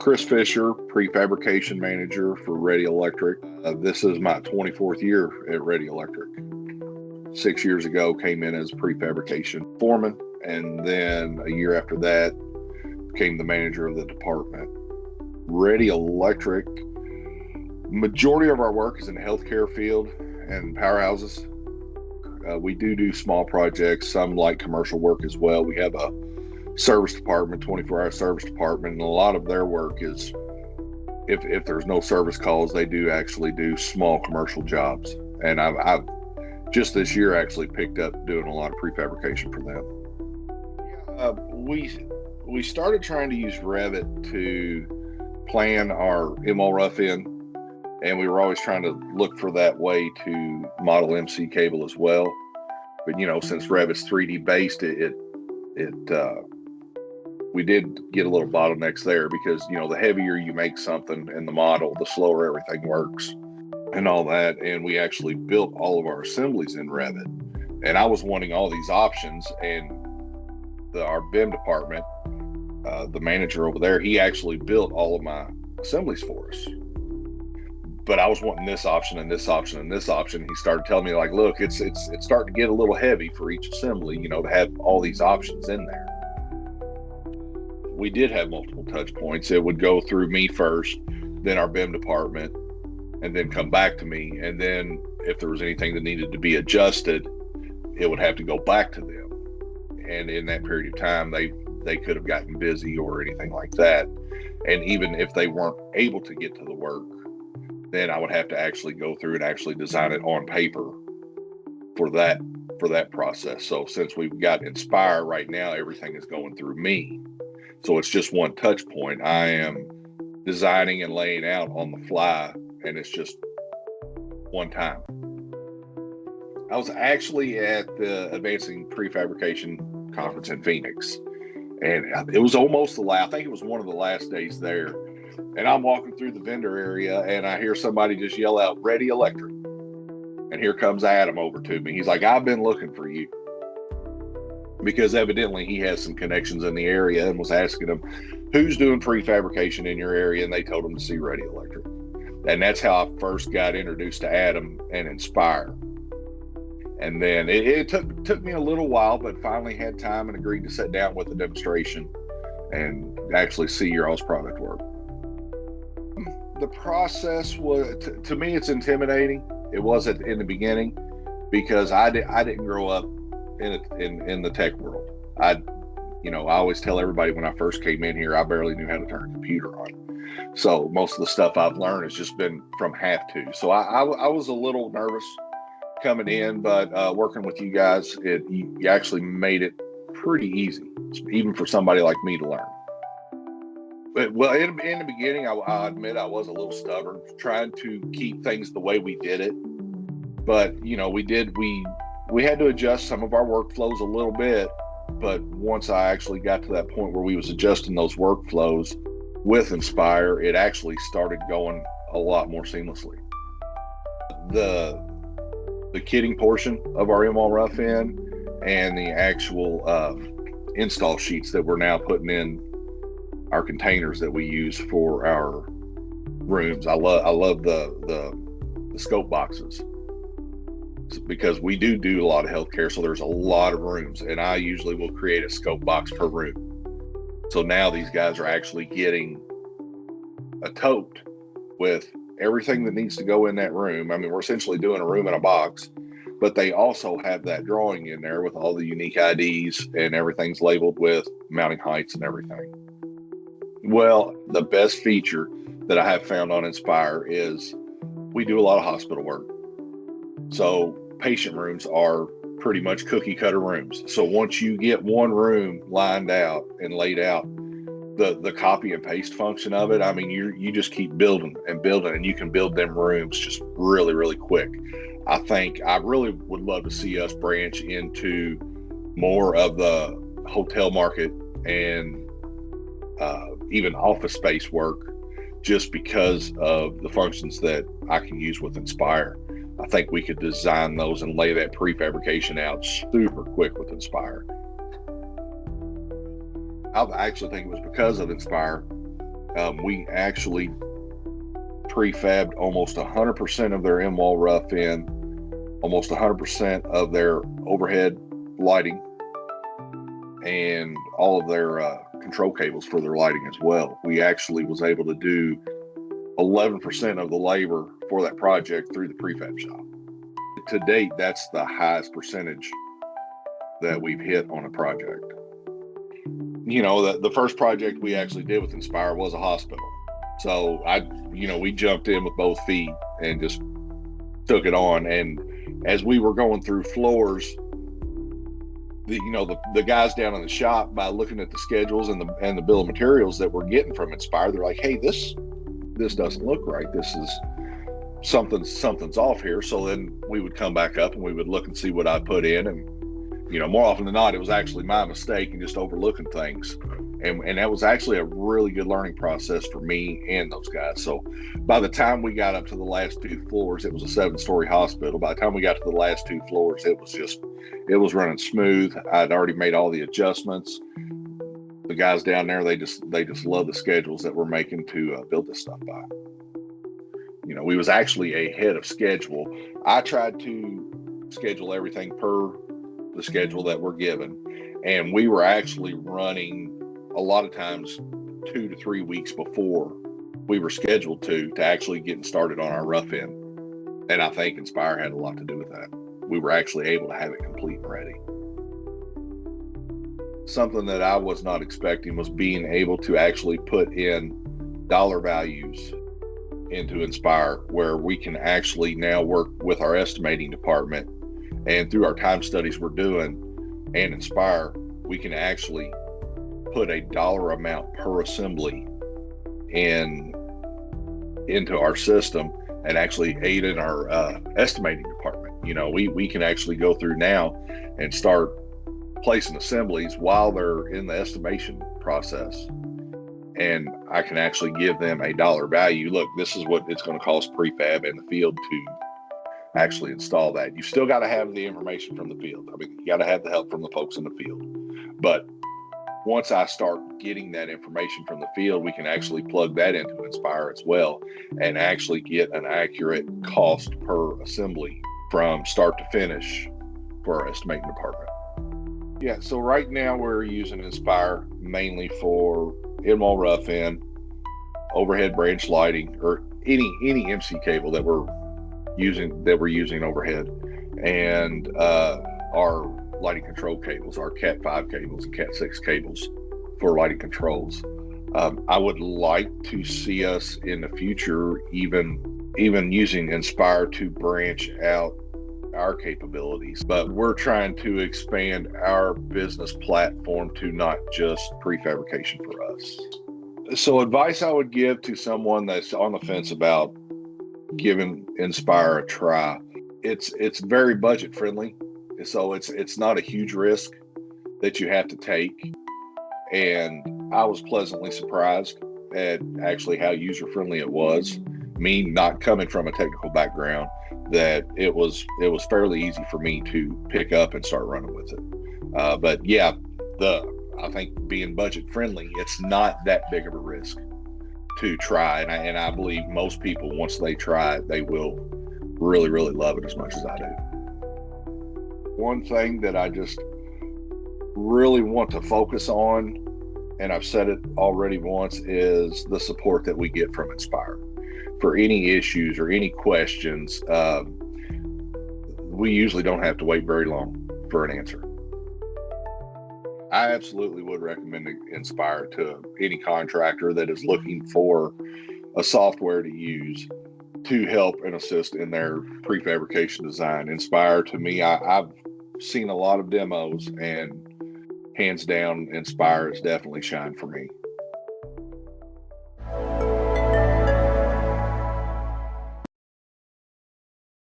Chris Fisher, Prefabrication Manager for Ready Electric. This is my 24th year at Ready Electric. 6 years ago, came in as prefabrication foreman, and then a year after that, became the manager of the department. Ready Electric, majority of our work is in the healthcare field and powerhouses. We do small projects, some light commercial work as well. We have a service department, 24-hour service department, and a lot of their work is, if there's no service calls, they do actually do small commercial jobs. And I've just this year actually picked up doing a lot of prefabrication for them. We started trying to use Revit to plan our ML rough in, and we were always trying to look for that way to model MC cable as well. But since Revit's 3D based, we did get a little bottlenecks there because the heavier you make something in the model, the slower everything works and all that. And we actually built all of our assemblies in Revit, and I was wanting all these options, and our BIM department, the manager over there, he actually built all of my assemblies for us. But I was wanting this option and this option and this option. He started telling me, like, look, it's starting to get a little heavy for each assembly, to have all these options in there. We did have multiple touch points. It would go through me first, then our BIM department, and then come back to me. And then if there was anything that needed to be adjusted, it would have to go back to them. And in that period of time, they could have gotten busy or anything like that. And even if they weren't able to get to the work, then I would have to actually go through and actually design it on paper for that process. So since we've got Inspire right now, everything is going through me. So it's just one touch point. I am designing and laying out on the fly, and it's just one time. I was actually at the Advancing Prefabrication Conference in Phoenix, and it was almost I think it was one of the last days there. And I'm walking through the vendor area, and I hear somebody just yell out, "Ready Electric." And here comes Adam over to me. He's like, "I've been looking for you." Because evidently he has some connections in the area, and was asking them, who's doing prefabrication in your area? And they told him to see Ready Electric. And that's how I first got introduced to Adam and Inspire. And then it took me a little while, but finally had time and agreed to sit down with the demonstration and actually see your all's product work. The process was, to me, it's intimidating. It was in the beginning, because I didn't grow up in the tech world. I always tell everybody when I first came in here, I barely knew how to turn a computer on. So most of the stuff I've learned has just been from have to. So I was a little nervous coming in, but working with you guys, you actually made it pretty easy, even for somebody like me to learn. But, well, in the beginning, I admit I was a little stubborn, trying to keep things the way we did it. But we had to adjust some of our workflows a little bit, but once I actually got to that point where we was adjusting those workflows with Inspire, it actually started going a lot more seamlessly. The kitting portion of our ML rough in and the actual install sheets that we're now putting in our containers that we use for our rooms. I love the scope boxes, because we do a lot of healthcare, so there's a lot of rooms, and I usually will create a scope box per room. So now these guys are actually getting a tote with everything that needs to go in that room. I mean, we're essentially doing a room in a box, but they also have that drawing in there with all the unique IDs, and everything's labeled with mounting heights and everything. Well, the best feature that I have found on Inspire is we do a lot of hospital work. So patient rooms are pretty much cookie cutter rooms. So once you get one room lined out and laid out, the copy and paste function of it, I mean, you just keep building and building, and you can build them rooms just really, really quick. I think I really would love to see us branch into more of the hotel market and even office space work, just because of the functions that I can use with Inspire. I think we could design those and lay that prefabrication out super quick with Inspire. I actually think it was because of Inspire We actually prefabbed almost 100% of their in-wall rough-in, almost 100% of their overhead lighting, and all of their control cables for their lighting as well. We actually was able to do 11% of the labor for that project through the prefab shop. To date, that's the highest percentage that we've hit on a project. You know, the first project we actually did with Inspire was a hospital. So we jumped in with both feet and just took it on. And as we were going through floors, the guys down in the shop, by looking at the schedules and the bill of materials that we're getting from Inspire, they're like, hey, this doesn't look right. This is something's off here. So then we would come back up and we would look and see what I put in, and more often than not, it was actually my mistake and just overlooking things. And that was actually a really good learning process for me and those guys. So by the time we got up to the last 2 floors, it was a 7-story hospital. By the time we got to the last 2 floors, it was running smooth. I'd already made all the adjustments. The guys down there, they just love the schedules that we're making to build this stuff by. We was actually ahead of schedule. I tried to schedule everything per the schedule that we're given, and we were actually running a lot of times 2 to 3 weeks before we were scheduled to actually getting started on our rough end. And I think Inspire had a lot to do with that. We were actually able to have it complete and ready. Something that I was not expecting was being able to actually put in dollar values into Inspire, where we can actually now work with our estimating department, and through our time studies we're doing and Inspire, we can actually put a dollar amount per assembly into our system and actually aid in our estimating department. We can actually go through now and start placing assemblies while they're in the estimation process, and I can actually give them a dollar value. Look, this is what it's going to cost prefab in the field to actually install that. You still got to have the information from the field. I mean, you got to have the help from the folks in the field. But once I start getting that information from the field, we can actually plug that into Inspire as well and actually get an accurate cost per assembly from start to finish for our estimating department. Yeah, so right now we're using Inspire mainly for in-wall rough-in, overhead branch lighting, or any MC cable that we're using overhead, and our lighting control cables, our Cat 5 cables and Cat 6 cables for lighting controls. I would like to see us in the future even using Inspire to branch out our capabilities, but we're trying to expand our business platform to not just prefabrication for us. So advice I would give to someone that's on the fence about giving Inspire a try, it's very budget friendly, so it's not a huge risk that you have to take, and I was pleasantly surprised at actually how user friendly it was. Me not coming from a technical background, that it was fairly easy for me to pick up and start running with it. But yeah, I think being budget friendly, it's not that big of a risk to try, and I believe most people, once they try it, they will really, really love it as much as I do. One thing that I just really want to focus on, and I've said it already once, is the support that we get from Inspire. For any issues or any questions, we usually don't have to wait very long for an answer. I absolutely would recommend Inspire to any contractor that is looking for a software to use to help and assist in their prefabrication design. Inspire, to me, I've seen a lot of demos, and hands down, Inspire has definitely shined for me.